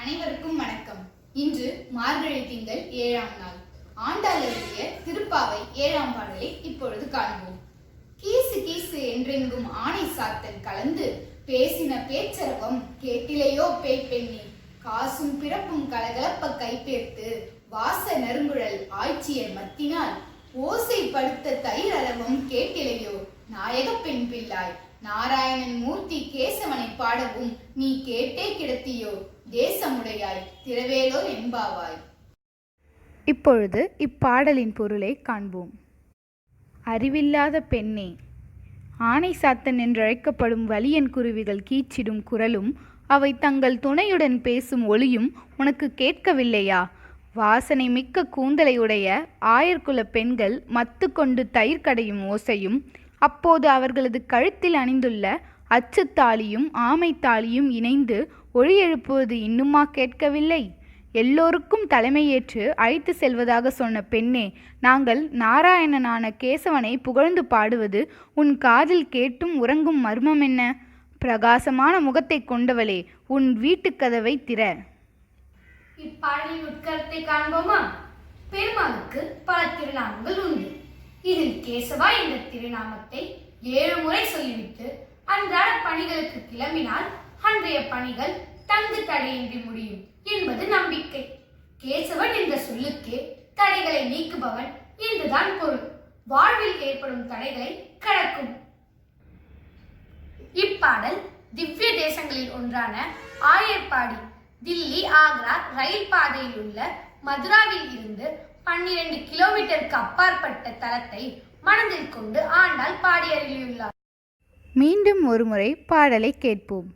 அனைவருக்கும் வணக்கம். இன்று மார்கழி திங்கள் 7ஆம் நாள். ஆண்டாள் எழுதிய திருப்பாவை 7ஆம் பாடலை இப்பொழுது காண்போம். கீசு கீசு என்றெங்கும் ஆணை சாத்தன் கலந்து பேசின பேச்சரவம் கேட்டிலையோ பேய் பெண்ணே, காசும் பிறப்பும் கலகலப்ப கைப்பேர்த்து வாச நறுங்குழல் ஆய்ச்சியர் மத்தினால் ஓசை படுத்த தயிரரவம் கேட்டிலையோ நாயக பெண் பிள்ளாய், நாராயணன் மூர்த்தி கேசவனை பாடவும் நீ கேட்டே கிடத்தியோ தேசமுடையாய், திரவேலோர் என்பாவாய். இப்பொழுது இப்பாடலின் பொருளை காண்போம். அறிவில்லாத பெண்ணே, ஆணை சாத்தன் என்றழைக்கப்படும் வலியன் குருவிகள் கீச்சிடும் குரலும் அவை தங்கள் துணையுடன் பேசும் ஒளியும் உனக்கு கேட்கவில்லையா? வாசனை மிக்க கூந்தலையுடைய ஆயர்குல பெண்கள் மத்து கொண்டு தயிர் கடையும் ஓசையும், அப்போது அவர்களது கழுத்தில் அணிந்துள்ள அச்சுத்தாலியும் ஆமைத்தாலியும் இணைந்து ஒளி எழுப்புவது இன்னுமா கேட்கவில்லை? எல்லோருக்கும் தலைமையேற்று அழைத்து செல்வதாக சொன்ன பெண்ணே, நாங்கள் நாராயணனான கேசவனை புகழ்ந்து பாடுவது உன் காதில் கேட்டும் உறங்கும் மர்மம் என்ன? பிரகாசமான முகத்தை கொண்டவளே, உன் வீட்டுக் கதவை திற. இப்பாடலின் உட்கருத்தை காண்போமா? பெருமாளுக்கு பல திருநாமங்கள் உண்டு. இதில் கேசவா என்ற திருநாமத்தை 7 முறை சொல்லிவிட்டு அன்றாட பணிகளுக்கு கிளம்பினால் அன்றைய பணிகள் தங்கு தடையின்றி முடியும் என்பது நம்பிக்கை. கேசவன் என்ற சொல்லுக்கே தடைகளை நீக்குபவன் என்றுதான் பொருள். வாழ்வில் ஏற்படும் தடைகளை கடக்கும். இப்பாடல் திவ்ய தேசங்களில் ஒன்றான ஆயர்பாடி, தில்லி ஆக்ரா ரயில் பாதையில் உள்ள மதுராவில் இருந்து 12 கிலோமீட்டருக்கு அப்பாற்பட்ட தலத்தை மனதில் கொண்டு ஆண்டாள் பாடி அருளியுள்ளார். மீண்டும் ஒருமுறை பாடலை கேட்போம்.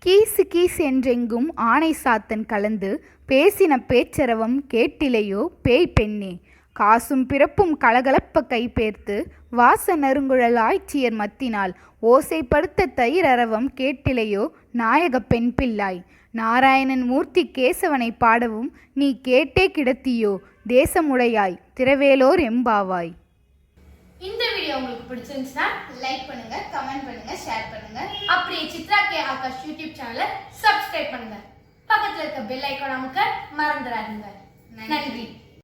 கீசு கீசு என்றெங்கும் ஆணை சாத்தன் கலந்து பேசின பேச்சரவம் கேட்டிலையோ பேய் பெண்ணே, காசும் பிறப்பும் கலகலப்ப கைப்பேர்த்து வாச நறுங்குழல் ஆய்ச்சியர் மத்தினால் ஓசைப்படுத்த தயிரரவம் கேட்டிலையோ நாயக பெண் பிள்ளாய், நாராயணன் மூர்த்தி கேசவனை பாடவும் நீ கேட்டே கிடத்தியோ தேசமுடையாய், திரவேலோர் எம்பாவாய். இந்த வீடியோ உங்களுக்கு பிடிச்சிருந்துச்சுன்னா லைக் பண்ணுங்க, கமெண்ட் பண்ணுங்க, ஷேர் பண்ணுங்க. அப்படியே சித்ரா கே ஆகாஷ் யூடியூப் சேனலை சப்ஸ்கிரைப் பண்ணுங்க. பக்கத்துல இருக்க பெல் ஐகான் அமுக்க மறந்துடாதீங்க. நன்றி.